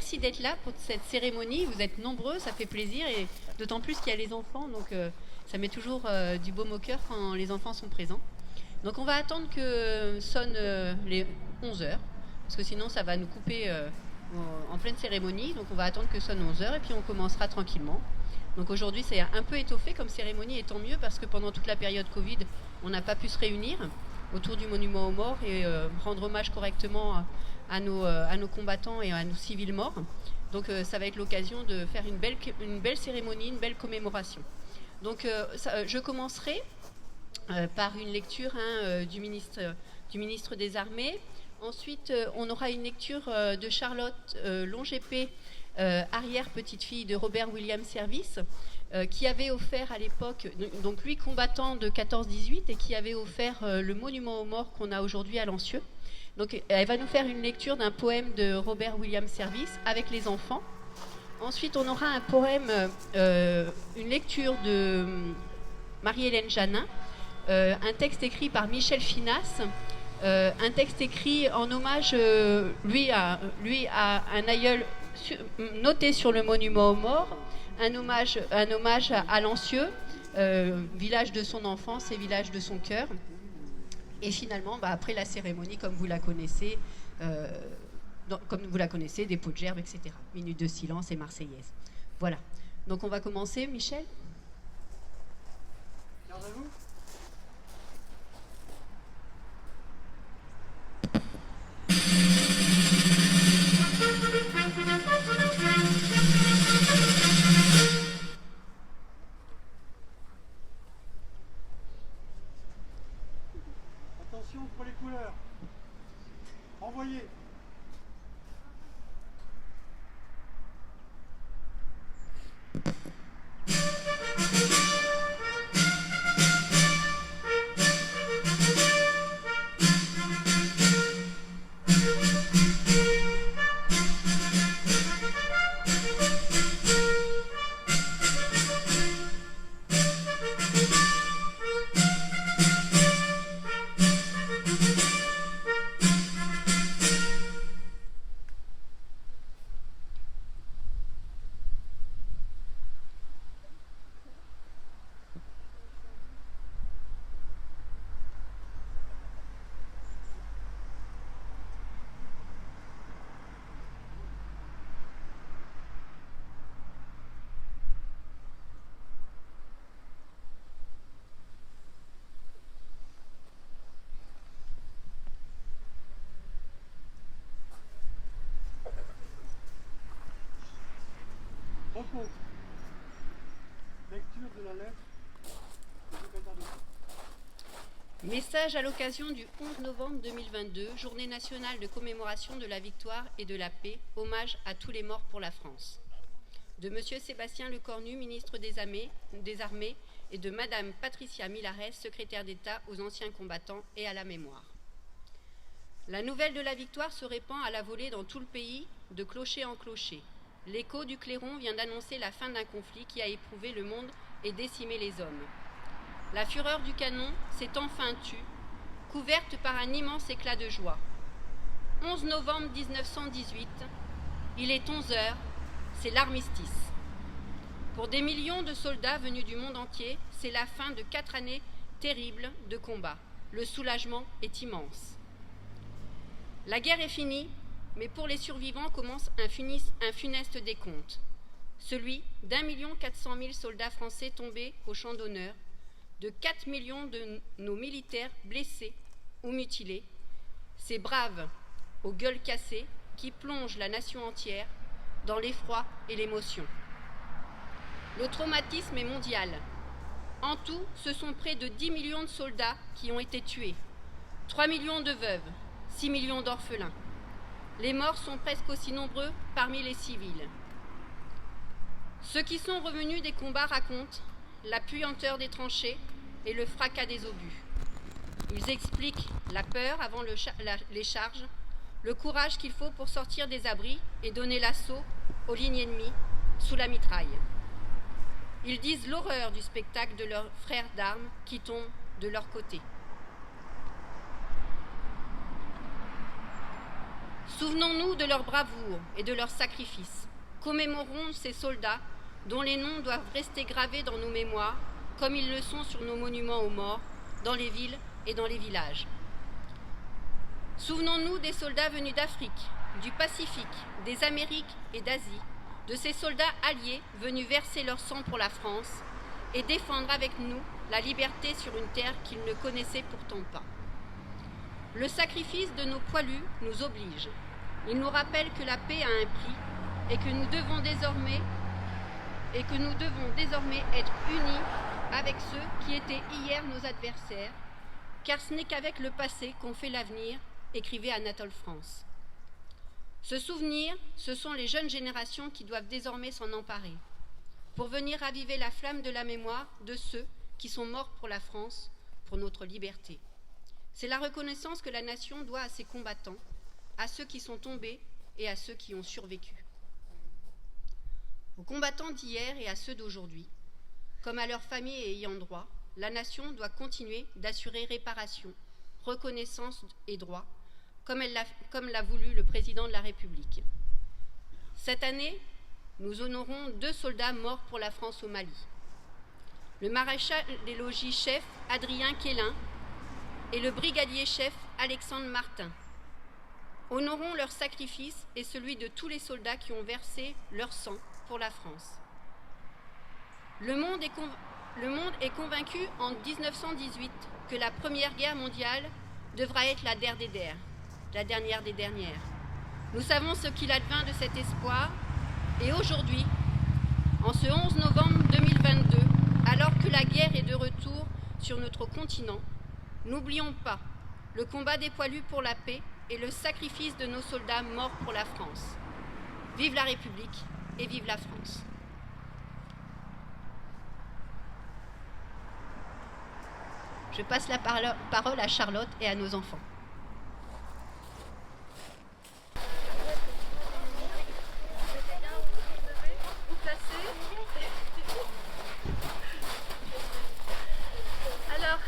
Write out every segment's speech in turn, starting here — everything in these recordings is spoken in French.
merci d'être là pour cette cérémonie. Vous êtes nombreux, ça fait plaisir et d'autant plus qu'il y a les enfants, donc ça met toujours du baume au cœur quand les enfants sont présents. Donc on va attendre que sonnent les 11 heures, parce que sinon ça va nous couper en pleine cérémonie. Donc on va attendre que sonnent 11 heures et puis on commencera tranquillement. Donc aujourd'hui c'est un peu étoffé comme cérémonie et tant mieux parce que pendant toute la période Covid, on n'a pas pu se réunir autour du monument aux morts et rendre hommage correctement à nos combattants et à nos civils morts. Donc ça va être l'occasion de faire une belle cérémonie, une belle commémoration. Donc je commencerai par une lecture du ministre des Armées. Ensuite, on aura une lecture de Charlotte Longépée, arrière-petite-fille de Robert Williams Service, qui avait offert à l'époque, donc lui combattant de 14-18, et qui avait offert le monument aux morts qu'on a aujourd'hui à Lancieux. Donc elle va nous faire une lecture d'un poème de Robert Williams Service avec les enfants. Ensuite, on aura un poème, une lecture de Marie-Hélène Janin, un texte écrit par Michel Finas, un texte écrit en hommage, lui à un aïeul noté sur le monument aux morts, un hommage à Lancieux, village de son enfance et village de son cœur. Et finalement, après la cérémonie, comme vous la connaissez, des pots de gerbe, etc. Minute de silence et marseillaise. Voilà. Donc on va commencer, Michel. Regardez-vous. Attention pour les couleurs. Envoyez. Repos. Lecture de la lettre du secrétaire d'État. Message à l'occasion du 11 novembre 2022, journée nationale de commémoration de la victoire et de la paix, hommage à tous les morts pour la France. De M. Sébastien Lecornu, ministre des Armées, et de Mme Patricia Milarès, secrétaire d'État aux anciens combattants et à la mémoire. La nouvelle de la victoire se répand à la volée dans tout le pays, de clocher en clocher. L'écho du clairon vient d'annoncer la fin d'un conflit qui a éprouvé le monde et décimé les hommes. La fureur du canon s'est enfin tue, couverte par un immense éclat de joie. 11 novembre 1918, il est 11 heures, c'est l'armistice. Pour des millions de soldats venus du monde entier, c'est la fin de 4 années terribles de combat. Le soulagement est immense. La guerre est finie, mais pour les survivants commence un funeste décompte. Celui d'1,4 million soldats français tombés au champ d'honneur, de 4 millions de nos militaires blessés ou mutilés, ces braves aux gueules cassées qui plongent la nation entière dans l'effroi et l'émotion. Le traumatisme est mondial. En tout, ce sont près de 10 millions de soldats qui ont été tués, 3 millions de veuves, 6 millions d'orphelins. Les morts sont presque aussi nombreux parmi les civils. Ceux qui sont revenus des combats racontent la puanteur des tranchées et le fracas des obus. Ils expliquent la peur avant les charges, le courage qu'il faut pour sortir des abris et donner l'assaut aux lignes ennemies sous la mitraille. Ils disent l'horreur du spectacle de leurs frères d'armes qui tombent de leur côté. Souvenons-nous de leur bravoure et de leur sacrifice. Commémorons ces soldats dont les noms doivent rester gravés dans nos mémoires, comme ils le sont sur nos monuments aux morts, dans les villes et dans les villages. Souvenons-nous des soldats venus d'Afrique, du Pacifique, des Amériques et d'Asie, de ces soldats alliés venus verser leur sang pour la France et défendre avec nous la liberté sur une terre qu'ils ne connaissaient pourtant pas. Le sacrifice de nos poilus nous oblige. Il nous rappelle que la paix a un prix et que nous devons désormais être unis avec ceux qui étaient hier nos adversaires, car ce n'est qu'avec le passé qu'on fait l'avenir, écrivait Anatole France. Ce souvenir, ce sont les jeunes générations qui doivent désormais s'en emparer, pour venir raviver la flamme de la mémoire de ceux qui sont morts pour la France, pour notre liberté. C'est la reconnaissance que la nation doit à ses combattants, à ceux qui sont tombés et à ceux qui ont survécu. Aux combattants d'hier et à ceux d'aujourd'hui, comme à leurs familles et ayants droit, la nation doit continuer d'assurer réparation, reconnaissance et droit, comme l'a voulu le président de la République. Cette année, nous honorons 2 soldats morts pour la France au Mali. Le maréchal des logis chef Adrien Quélin et le brigadier chef Alexandre Martin. Honorons leur sacrifice et celui de tous les soldats qui ont versé leur sang pour la France. Le monde est convaincu en 1918 que la Première Guerre mondiale devra être la dernière des dernières. Nous savons ce qu'il advint de cet espoir et aujourd'hui, en ce 11 novembre 2022, alors que la guerre est de retour sur notre continent, n'oublions pas le combat des poilus pour la paix et le sacrifice de nos soldats morts pour la France. Vive la République et vive la France. Je passe la parole à Charlotte et à nos enfants. Vous placez. Alors,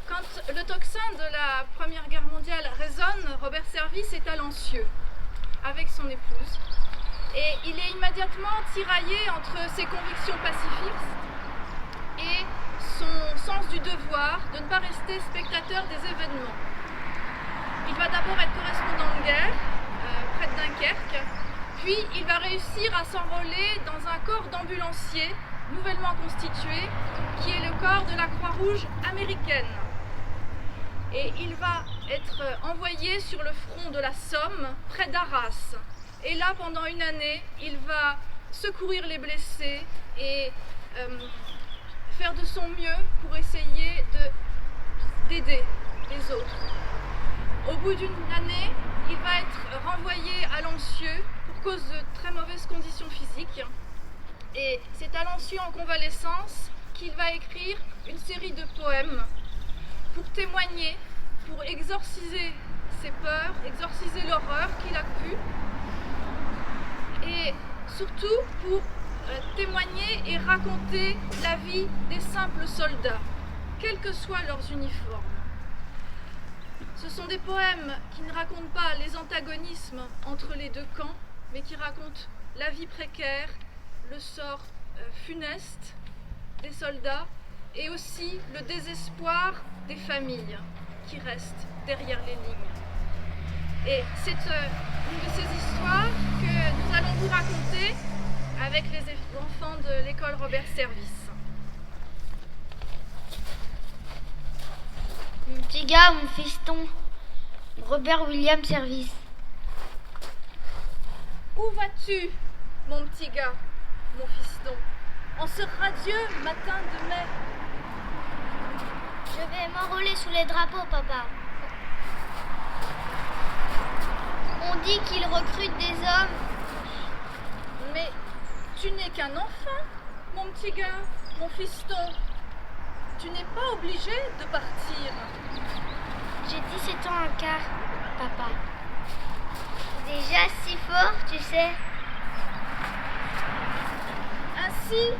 quand le tocsin de la Première Guerre mondiale résonne, Robert Service est à Lancieux avec son épouse. Et il est immédiatement tiraillé entre ses convictions pacifistes et son sens du devoir de ne pas rester spectateur des événements. Il va d'abord être correspondant de guerre près de Dunkerque, puis il va réussir à s'enrôler dans un corps d'ambulanciers nouvellement constitué, qui est le corps de la Croix-Rouge américaine. Et il va être envoyé sur le front de la Somme, près d'Arras. Et là, pendant une année, il va secourir les blessés et faire de son mieux pour essayer d'aider les autres. Au bout d'une année, il va être renvoyé à Lancieux pour cause de très mauvaises conditions physiques. Et c'est à Lancieux en convalescence qu'il va écrire une série de poèmes pour témoigner, pour exorciser ses peurs, exorciser l'horreur qu'il a vue, et surtout pour témoigner et raconter la vie des simples soldats, quels que soient leurs uniformes. Ce sont des poèmes qui ne racontent pas les antagonismes entre les deux camps, mais qui racontent la vie précaire, le sort funeste des soldats et aussi le désespoir des familles qui restent derrière les lignes. Et c'est une de ces histoires que nous allons vous raconter avec les enfants de l'école Robert Service. Mon petit gars, mon fiston, Robert William Service. Où vas-tu, mon petit gars, mon fiston, en ce radieux matin de mai? Je vais m'enrôler sous les drapeaux, papa. On dit qu'il recrute des hommes. Mais tu n'es qu'un enfant, mon petit gars, mon fiston. Tu n'es pas obligé de partir. J'ai 17 ans un quart, papa. Déjà si fort, tu sais. Ainsi,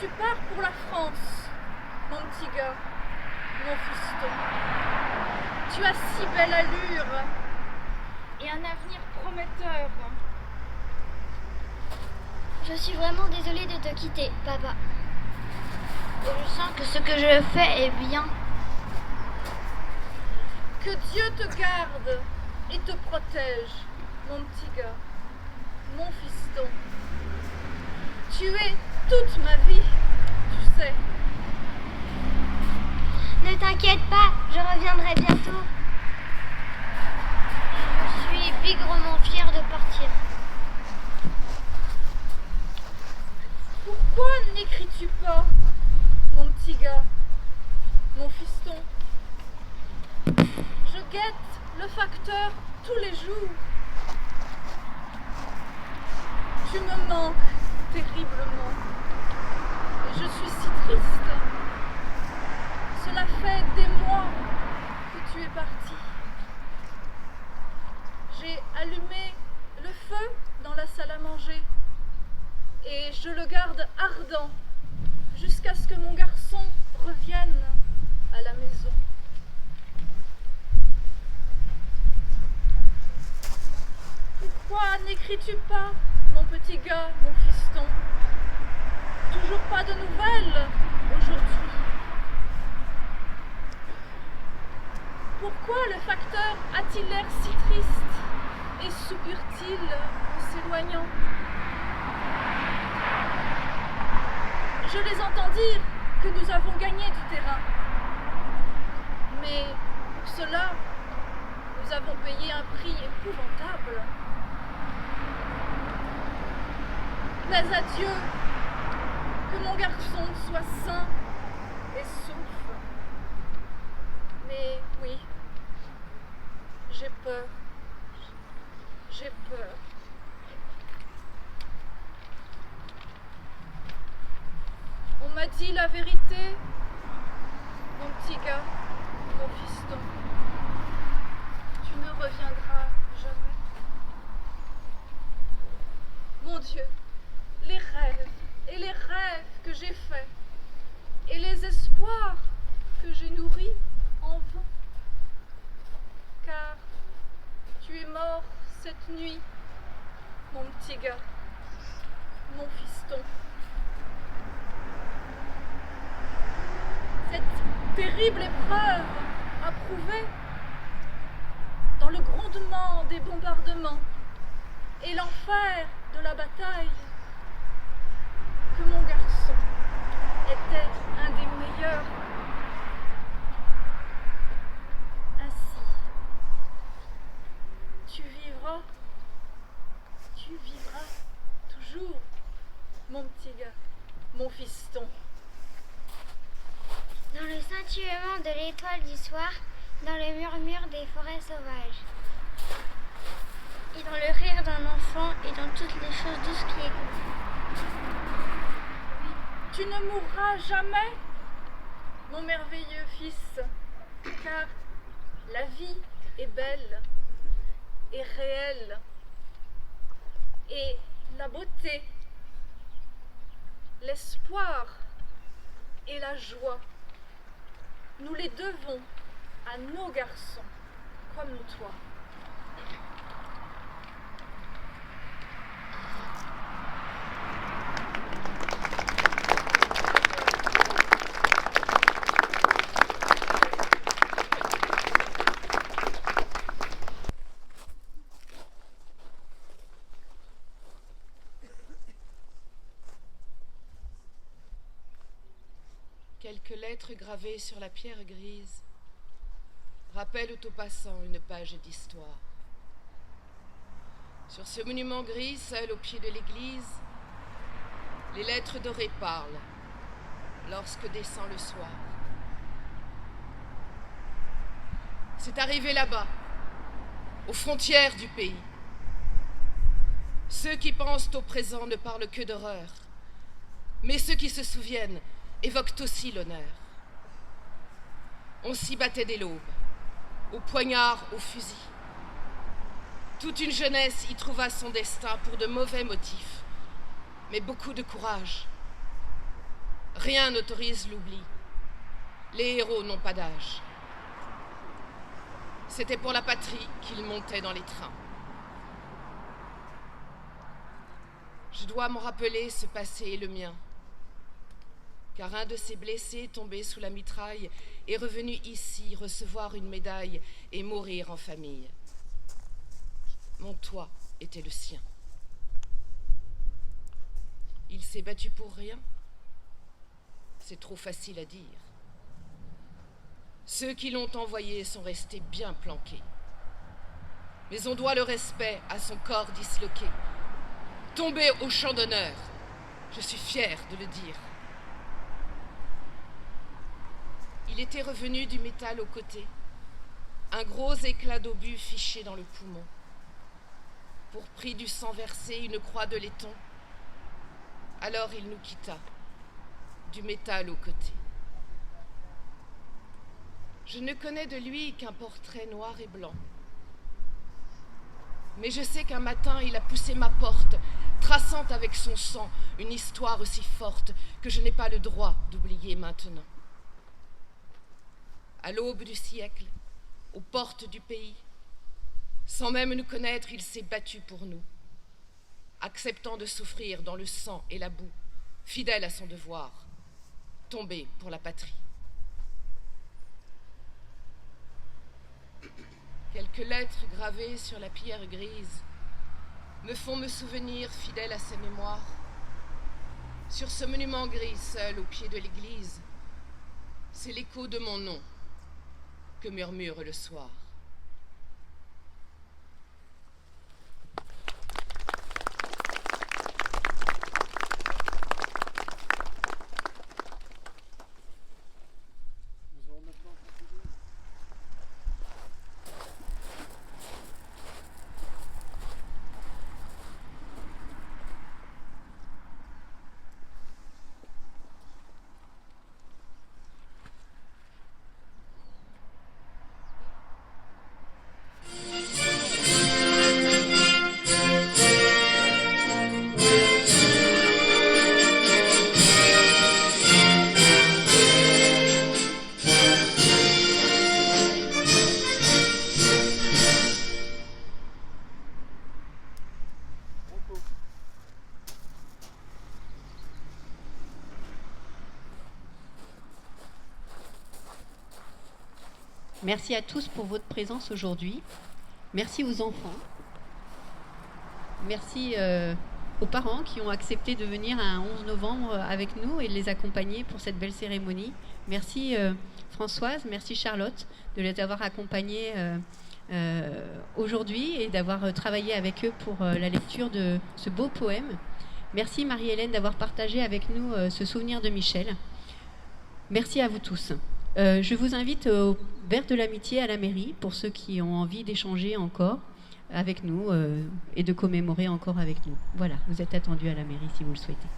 tu pars pour la France, mon petit gars, mon fiston. Tu as si belle allure. et un avenir prometteur. Je suis vraiment désolée de te quitter, papa. Et je sens que ce que je fais est bien. Que Dieu te garde et te protège, mon petit gars, mon fiston. Tu es toute ma vie, tu sais. Ne t'inquiète pas, je reviendrai bientôt. Je suis bigrement fière de partir. Pourquoi n'écris-tu pas, mon petit gars, mon fiston? Je guette le facteur tous les jours. Tu me manques terriblement et je suis si triste. Cela fait des mois que tu es parti. J'ai allumé le feu dans la salle à manger et je le garde ardent jusqu'à ce que mon garçon revienne à la maison. Pourquoi n'écris-tu pas, mon petit gars, mon fiston? Toujours pas de nouvelles aujourd'hui. Pourquoi le facteur a-t-il l'air si triste et soupire-t-il en s'éloignant? Je les entends dire que nous avons gagné du terrain. Mais pour cela, nous avons payé un prix épouvantable. Mais adieu, que mon garçon soit sain et sauf. Mais oui, j'ai peur. J'ai peur. On m'a dit la vérité, mon petit gars, mon fiston. Tu ne reviendras jamais. Mon Dieu, les rêves et les rêves que j'ai faits et les espoirs que j'ai nourris en vain. Car tu es mort cette nuit, mon petit gars, mon fiston. Cette terrible épreuve a prouvé, dans le grondement des bombardements et l'enfer de la bataille, que mon garçon était un des meilleurs. Ainsi, tu vivras toujours, mon petit gars, mon fiston. Dans le scintillement de l'étoile du soir, dans le murmure des forêts sauvages, et dans le rire d'un enfant et dans toutes les choses douces qui écoutent. Tu ne mourras jamais, mon merveilleux fils, car la vie est belle et réelle, et la beauté, l'espoir et la joie, nous les devons à nos garçons comme toi. Quelques lettres gravées sur la pierre grise rappellent aux passants une page d'histoire. Sur ce monument gris, seul au pied de l'église, les lettres dorées parlent lorsque descend le soir. C'est arrivé là-bas, aux frontières du pays. Ceux qui pensent au présent ne parlent que d'horreur, mais ceux qui se souviennent évoquent aussi l'honneur. On s'y battait dès l'aube, au poignard, au fusil. Toute une jeunesse y trouva son destin pour de mauvais motifs, mais beaucoup de courage. Rien n'autorise l'oubli. Les héros n'ont pas d'âge. C'était pour la patrie qu'ils montaient dans les trains. Je dois m'en rappeler, ce passé est le mien. Car un de ces blessés tombés sous la mitraille est revenu ici recevoir une médaille et mourir en famille. Mon toit était le sien. Il s'est battu pour rien. C'est trop facile à dire. Ceux qui l'ont envoyé sont restés bien planqués. Mais on doit le respect à son corps disloqué. Tombé au champ d'honneur, je suis fier de le dire. Il était revenu du métal aux côtés, un gros éclat d'obus fiché dans le poumon. Pour prix du sang versé, une croix de laiton. Alors il nous quitta, du métal aux côtés. Je ne connais de lui qu'un portrait noir et blanc. Mais je sais qu'un matin, il a poussé ma porte, traçant avec son sang une histoire aussi forte que je n'ai pas le droit d'oublier maintenant. À l'aube du siècle, aux portes du pays, sans même nous connaître, il s'est battu pour nous, acceptant de souffrir dans le sang et la boue, fidèle à son devoir, tombé pour la patrie. Quelques lettres gravées sur la pierre grise me font me souvenir, fidèle à ses mémoires, sur ce monument gris seul au pied de l'église, c'est l'écho de mon nom que murmure le soir. Nous allons maintenant procéder. Repos. Merci à tous pour votre présence aujourd'hui. Merci aux enfants. Merci aux parents qui ont accepté de venir un 11 novembre avec nous et de les accompagner pour cette belle cérémonie. Merci Françoise, merci Charlotte de les avoir accompagnés aujourd'hui et d'avoir travaillé avec eux pour la lecture de ce beau poème. Merci Marie-Hélène d'avoir partagé avec nous ce souvenir de Michel. Merci à vous tous. Je vous invite au Verre de l'Amitié à la mairie pour ceux qui ont envie d'échanger encore avec nous et de commémorer encore avec nous. Voilà, vous êtes attendus à la mairie si vous le souhaitez.